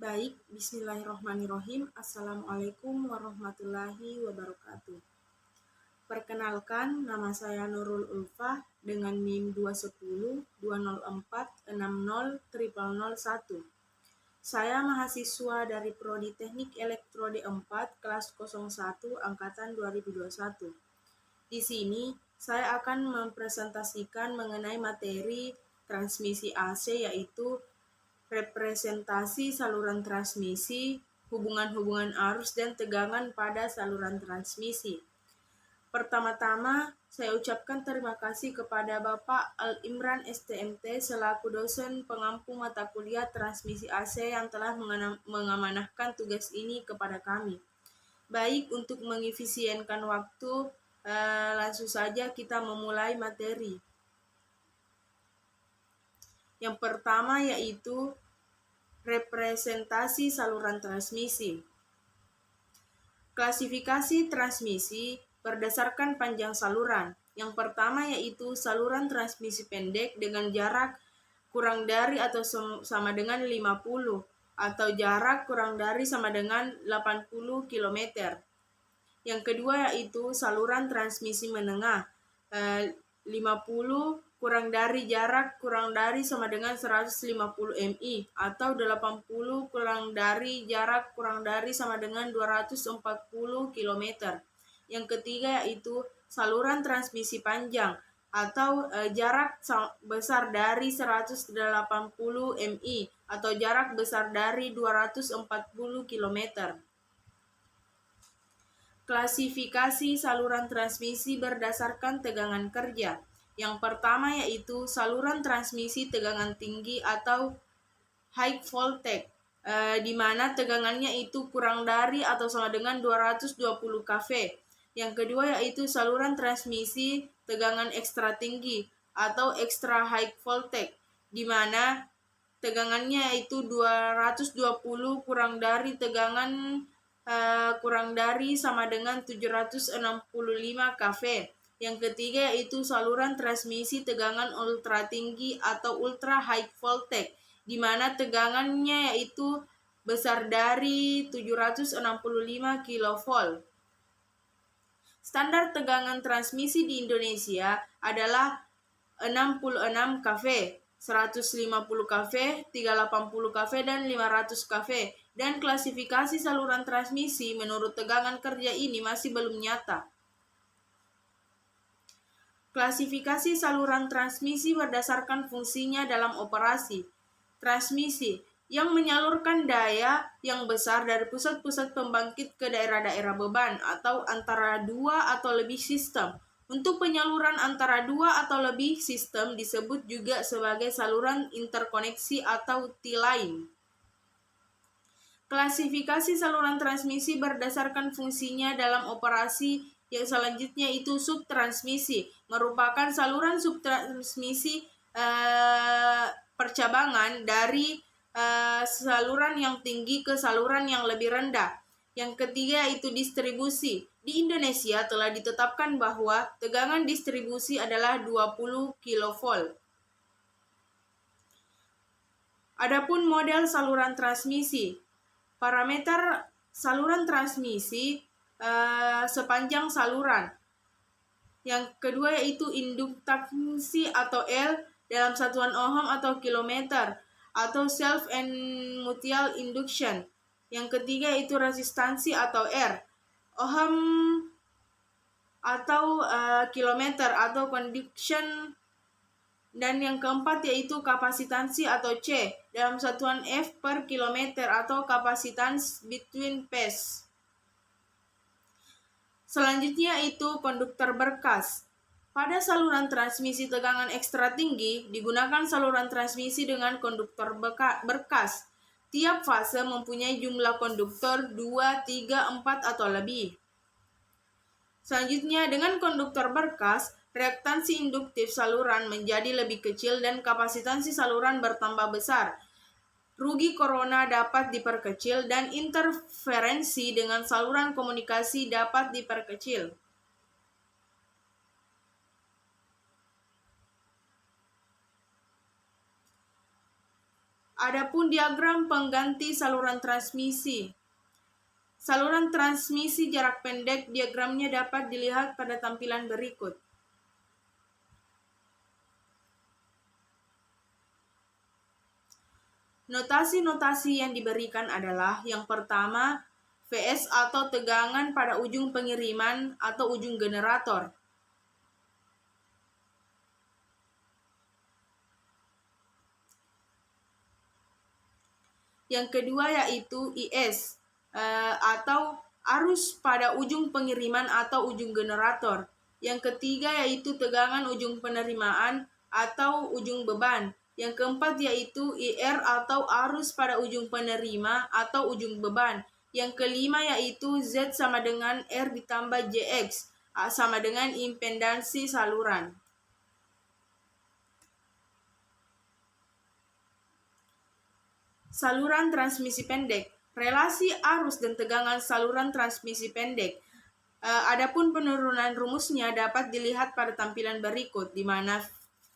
Baik, bismillahirrahmanirrahim. Assalamualaikum warahmatullahi wabarakatuh. Perkenalkan, nama saya Nurul Ulfah dengan NIM 2102046000001. Saya mahasiswa dari Prodi Teknik Elektro D4 kelas 01 angkatan 2021. Di sini saya akan mempresentasikan mengenai materi transmisi AC, yaitu representasi saluran transmisi, hubungan-hubungan arus dan tegangan pada saluran transmisi. Pertama-tama, saya ucapkan terima kasih kepada Bapak Al-Imran STMT selaku dosen pengampu mata kuliah transmisi AC yang telah mengamanahkan tugas ini kepada kami. Baik, untuk mengefisienkan waktu, langsung saja kita memulai materi. Yang pertama yaitu representasi saluran transmisi. Klasifikasi transmisi berdasarkan panjang saluran. Yang pertama yaitu saluran transmisi pendek dengan jarak kurang dari atau sama dengan 50 atau jarak kurang dari sama dengan 80 km. Yang kedua yaitu saluran transmisi menengah, 50 kurang dari jarak kurang dari sama dengan 150 mi atau 80 kurang dari jarak kurang dari sama dengan 240 km. Yang ketiga yaitu saluran transmisi panjang atau jarak besar dari 180 mi atau jarak besar dari 240 km. Klasifikasi saluran transmisi berdasarkan tegangan kerja. Yang pertama yaitu saluran transmisi tegangan tinggi atau high voltage, di mana tegangannya itu kurang dari atau sama dengan 220 kV. Yang kedua yaitu saluran transmisi tegangan ekstra tinggi atau extra high voltage, di mana tegangannya itu 220 kurang dari tegangan kurang dari sama dengan 765 kV. Yang ketiga yaitu saluran transmisi tegangan ultra tinggi atau ultra high voltage, di mana tegangannya yaitu besar dari 765 kV. Standar tegangan transmisi di Indonesia adalah 66 kV, 150 kV, 380 kV, dan 500 kV. Dan klasifikasi saluran transmisi menurut tegangan kerja ini masih belum nyata. Klasifikasi saluran transmisi berdasarkan fungsinya dalam operasi. Transmisi yang menyalurkan daya yang besar dari pusat-pusat pembangkit ke daerah-daerah beban atau antara dua atau lebih sistem. Untuk penyaluran antara dua atau lebih sistem disebut juga sebagai saluran interkoneksi atau T-line. Klasifikasi saluran transmisi berdasarkan fungsinya dalam operasi yang selanjutnya itu subtransmisi, merupakan saluran subtransmisi percabangan dari saluran yang tinggi ke saluran yang lebih rendah. Yang ketiga itu distribusi. Di Indonesia telah ditetapkan bahwa tegangan distribusi adalah 20 kV. Adapun model saluran transmisi, parameter saluran transmisi sepanjang saluran. Yang kedua yaitu induktansi atau L dalam satuan ohm atau kilometer atau self and mutual induction. Yang ketiga itu resistansi atau R, ohm atau kilometer atau conduction. Dan yang keempat yaitu kapasitansi atau C dalam satuan F per kilometer atau kapasitans between phase. Selanjutnya itu konduktor berkas. Pada saluran transmisi tegangan ekstra tinggi digunakan saluran transmisi dengan konduktor berkas. Tiap fase mempunyai jumlah konduktor 2, 3, 4 atau lebih. Selanjutnya dengan konduktor berkas, reaktansi induktif saluran menjadi lebih kecil dan kapasitansi saluran bertambah besar. Rugi korona dapat diperkecil dan interferensi dengan saluran komunikasi dapat diperkecil. Adapun diagram pengganti saluran transmisi. Saluran transmisi jarak pendek, diagramnya dapat dilihat pada tampilan berikut. Notasi-notasi yang diberikan adalah yang pertama, Vs atau tegangan pada ujung pengiriman atau ujung generator. Yang kedua yaitu IS atau arus pada ujung pengiriman atau ujung generator. Yang ketiga yaitu tegangan ujung penerimaan atau ujung beban. Yang keempat yaitu IR atau arus pada ujung penerima atau ujung beban. Yang kelima yaitu Z sama dengan R ditambah JX sama dengan impedansi saluran. Saluran transmisi pendek. Relasi arus dan tegangan saluran transmisi pendek. Adapun penurunan rumusnya dapat dilihat pada tampilan berikut, di mana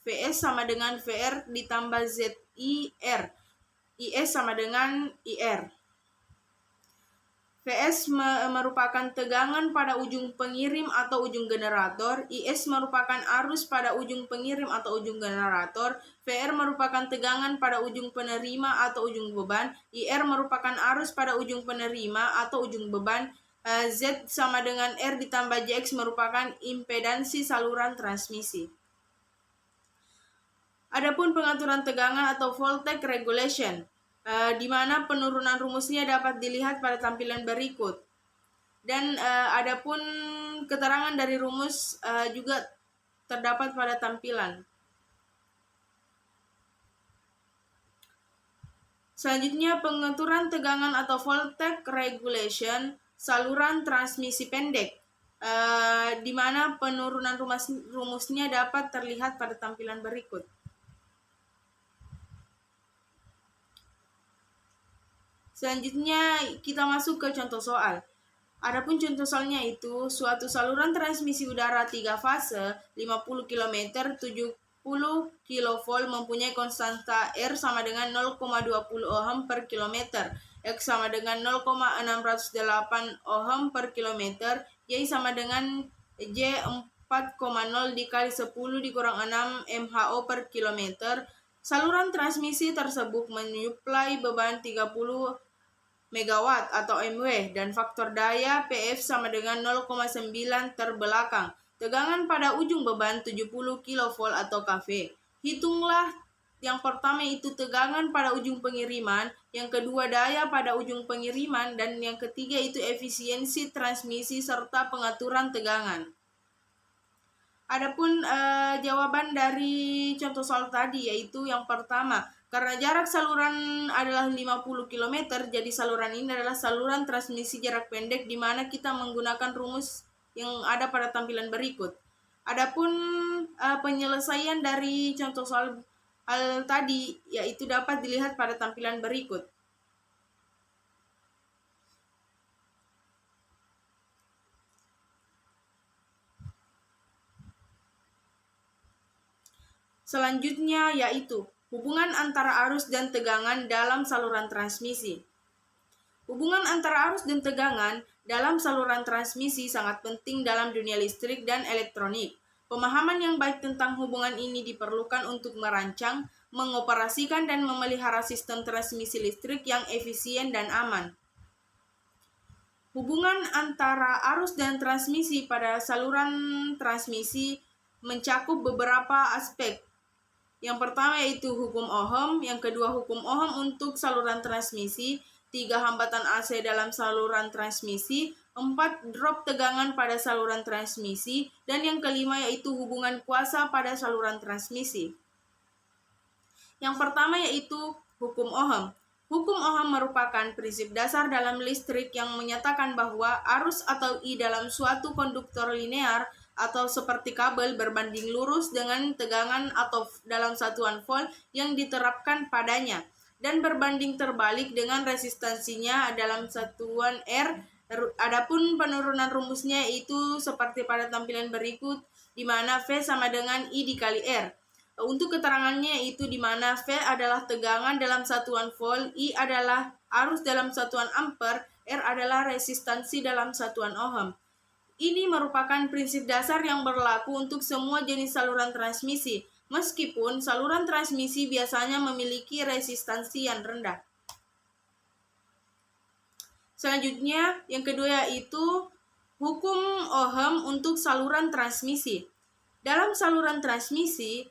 Vs sama dengan Vr ditambah ZIR. IS sama dengan IR. Vs merupakan tegangan pada ujung pengirim atau ujung generator, IS merupakan arus pada ujung pengirim atau ujung generator, VR merupakan tegangan pada ujung penerima atau ujung beban, IR merupakan arus pada ujung penerima atau ujung beban, Z sama dengan R ditambah JX merupakan impedansi saluran transmisi. Adapun pengaturan tegangan atau voltage regulation, di mana penurunan rumusnya dapat dilihat pada tampilan berikut. Dan adapun keterangan dari rumus juga terdapat pada tampilan. Selanjutnya, pengaturan tegangan atau voltage regulation saluran transmisi pendek, di mana penurunan rumusnya dapat terlihat pada tampilan berikut. Selanjutnya kita masuk ke contoh soal. Adapun contoh soalnya itu, suatu saluran transmisi udara 3 fase 50 km 70 kV mempunyai konstanta R sama dengan 0,20 ohm per kilometer, X sama dengan 0,608 ohm per kilometer, Y sama dengan J 4,0 dikali 10 dikurang 6 mho per kilometer. Saluran transmisi tersebut menyuplai beban 30 megawatt atau MW dan faktor daya PF sama dengan 0,9 terbelakang. Tegangan pada ujung beban 70 kV atau kV. Hitunglah yang pertama itu tegangan pada ujung pengiriman, yang kedua daya pada ujung pengiriman, dan yang ketiga itu efisiensi transmisi serta pengaturan tegangan. Adapun jawaban dari contoh soal tadi yaitu yang pertama, karena jarak saluran adalah 50 km, jadi saluran ini adalah saluran transmisi jarak pendek di mana kita menggunakan rumus yang ada pada tampilan berikut. Adapun penyelesaian dari contoh soal tadi yaitu dapat dilihat pada tampilan berikut. Selanjutnya yaitu hubungan antara arus dan tegangan dalam saluran transmisi. Hubungan antara arus dan tegangan dalam saluran transmisi sangat penting dalam dunia listrik dan elektronik. Pemahaman yang baik tentang hubungan ini diperlukan untuk merancang, mengoperasikan, dan memelihara sistem transmisi listrik yang efisien dan aman. Hubungan antara arus dan transmisi pada saluran transmisi mencakup beberapa aspek. Yang pertama yaitu hukum Ohm, yang kedua hukum Ohm untuk saluran transmisi, 3 hambatan AC dalam saluran transmisi, 4 drop tegangan pada saluran transmisi, dan yang kelima yaitu hubungan kuasa pada saluran transmisi. Yang pertama yaitu hukum Ohm. Hukum Ohm merupakan prinsip dasar dalam listrik yang menyatakan bahwa arus atau I dalam suatu konduktor linear atau seperti kabel berbanding lurus dengan tegangan atau dalam satuan volt yang diterapkan padanya, dan berbanding terbalik dengan resistansinya dalam satuan R. Adapun penurunan rumusnya itu seperti pada tampilan berikut, di mana V sama dengan I dikali R. Untuk keterangannya itu di mana V adalah tegangan dalam satuan volt, I adalah arus dalam satuan ampere, R adalah resistansi dalam satuan ohm. Ini merupakan prinsip dasar yang berlaku untuk semua jenis saluran transmisi, meskipun saluran transmisi biasanya memiliki resistansi yang rendah. Selanjutnya, yang kedua yaitu hukum Ohm untuk saluran transmisi. Dalam saluran transmisi,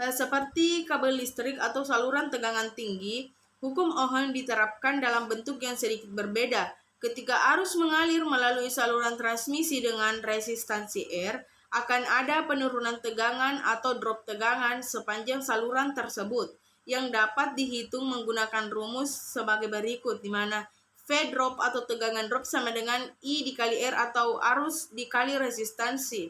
seperti kabel listrik atau saluran tegangan tinggi, hukum Ohm diterapkan dalam bentuk yang sedikit berbeda. Ketika arus mengalir melalui saluran transmisi dengan resistansi R, akan ada penurunan tegangan atau drop tegangan sepanjang saluran tersebut, yang dapat dihitung menggunakan rumus sebagai berikut, di mana V drop atau tegangan drop sama dengan I dikali R atau arus dikali resistansi.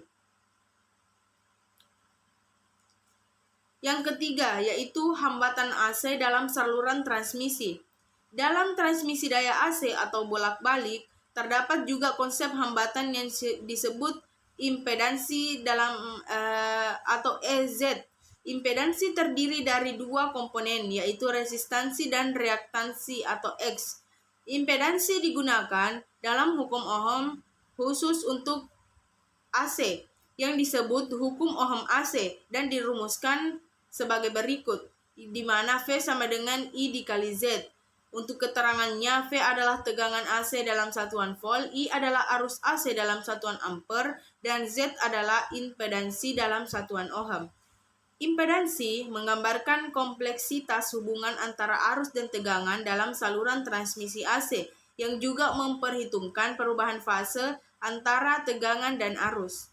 Yang ketiga yaitu hambatan AC dalam saluran transmisi. Dalam transmisi daya AC atau bolak-balik, terdapat juga konsep hambatan yang disebut impedansi dalam atau EZ. Impedansi terdiri dari dua komponen, yaitu resistansi dan reaktansi atau X. Impedansi digunakan dalam hukum Ohm khusus untuk AC yang disebut hukum Ohm AC dan dirumuskan sebagai berikut, di mana V sama dengan I dikali Z. Untuk keterangannya, V adalah tegangan AC dalam satuan volt, I adalah arus AC dalam satuan ampere, dan Z adalah impedansi dalam satuan ohm. Impedansi menggambarkan kompleksitas hubungan antara arus dan tegangan dalam saluran transmisi AC, yang juga memperhitungkan perubahan fase antara tegangan dan arus.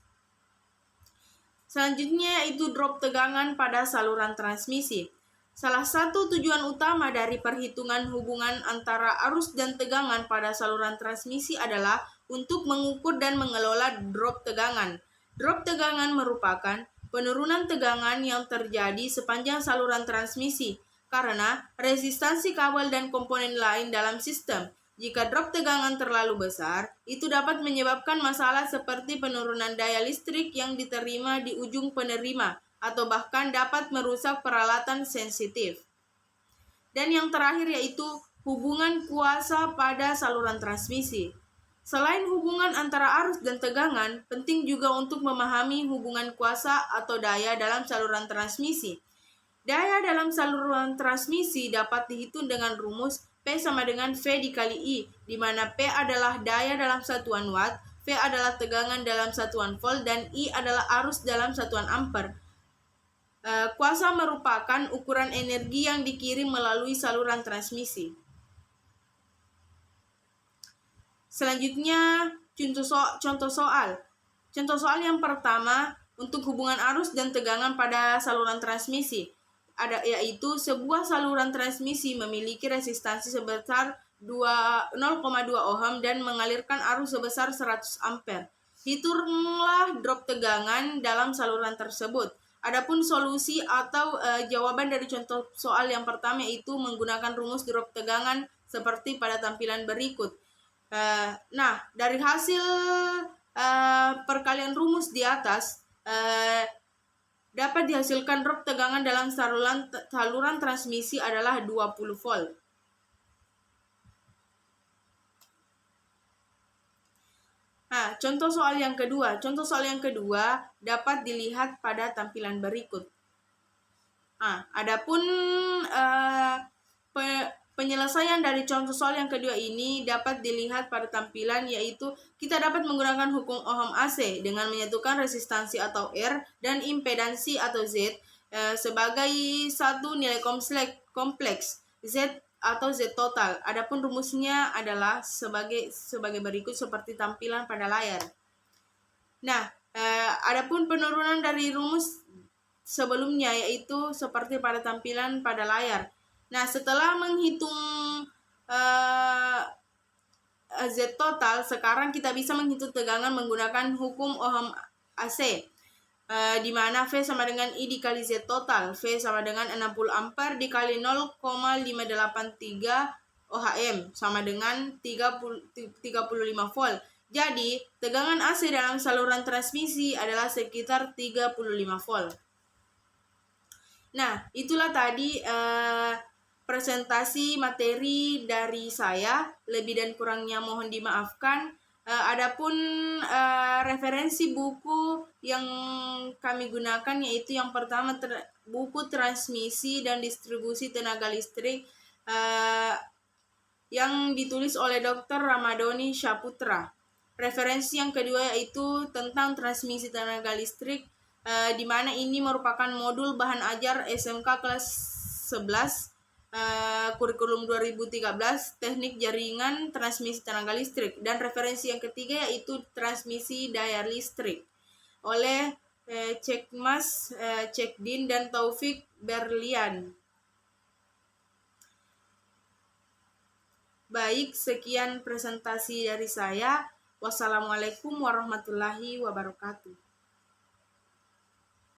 Selanjutnya yaitu drop tegangan pada saluran transmisi. Salah satu tujuan utama dari perhitungan hubungan antara arus dan tegangan pada saluran transmisi adalah untuk mengukur dan mengelola drop tegangan. Drop tegangan merupakan penurunan tegangan yang terjadi sepanjang saluran transmisi karena resistansi kabel dan komponen lain dalam sistem. Jika drop tegangan terlalu besar, itu dapat menyebabkan masalah seperti penurunan daya listrik yang diterima di ujung penerima, atau bahkan dapat merusak peralatan sensitif. Dan yang terakhir yaitu hubungan kuasa pada saluran transmisi. Selain hubungan antara arus dan tegangan, penting juga untuk memahami hubungan kuasa atau daya dalam saluran transmisi. Daya dalam saluran transmisi dapat dihitung dengan rumus P sama dengan V dikali I, di mana P adalah daya dalam satuan watt, V adalah tegangan dalam satuan volt, dan I adalah arus dalam satuan ampere. Kuasa merupakan ukuran energi yang dikirim melalui saluran transmisi. Selanjutnya, contoh soal. Contoh soal yang pertama untuk hubungan arus dan tegangan pada saluran transmisi. Yaitu sebuah saluran transmisi memiliki resistansi sebesar 0,2 ohm dan mengalirkan arus sebesar 100 ampere. Hitunglah drop tegangan dalam saluran tersebut. Adapun solusi atau jawaban dari contoh soal yang pertama itu menggunakan rumus drop tegangan seperti pada tampilan berikut. Nah, dari hasil perkalian rumus di atas, dapat dihasilkan drop tegangan dalam saluran transmisi adalah 20 volt. Nah, contoh soal yang kedua. Contoh soal yang kedua dapat dilihat pada tampilan berikut. Nah, adapun penyelesaian dari contoh soal yang kedua ini dapat dilihat pada tampilan, yaitu kita dapat menggunakan hukum Ohm AC dengan menyatukan resistansi atau R dan impedansi atau Z sebagai satu nilai kompleks Z atau Z total. Adapun rumusnya adalah sebagai berikut seperti tampilan pada layar. Nah, adapun penurunan dari rumus sebelumnya yaitu seperti pada tampilan pada layar. Nah, setelah menghitung Z total, sekarang kita bisa menghitung tegangan menggunakan hukum Ohm AC, di mana V sama dengan I dikali Z total. V sama dengan 60 ampere dikali 0,583 ohm sama dengan 35 volt. Jadi, tegangan AC dalam saluran transmisi adalah sekitar 35 volt. Nah, itulah tadi presentasi materi dari saya. Lebih dan kurangnya mohon dimaafkan. Adapun referensi buku yang kami gunakan yaitu yang pertama buku transmisi dan distribusi tenaga listrik yang ditulis oleh Dr. Ramadhani Syaputra. Referensi yang kedua yaitu tentang transmisi tenaga listrik, di mana ini merupakan modul bahan ajar SMK kelas 11, kurikulum 2013, teknik jaringan transmisi tenaga listrik. Dan referensi yang ketiga yaitu transmisi daya listrik oleh Cekmas, Cekdin, dan Taufik Berlian. Baik, sekian presentasi dari saya. Wassalamualaikum warahmatullahi wabarakatuh.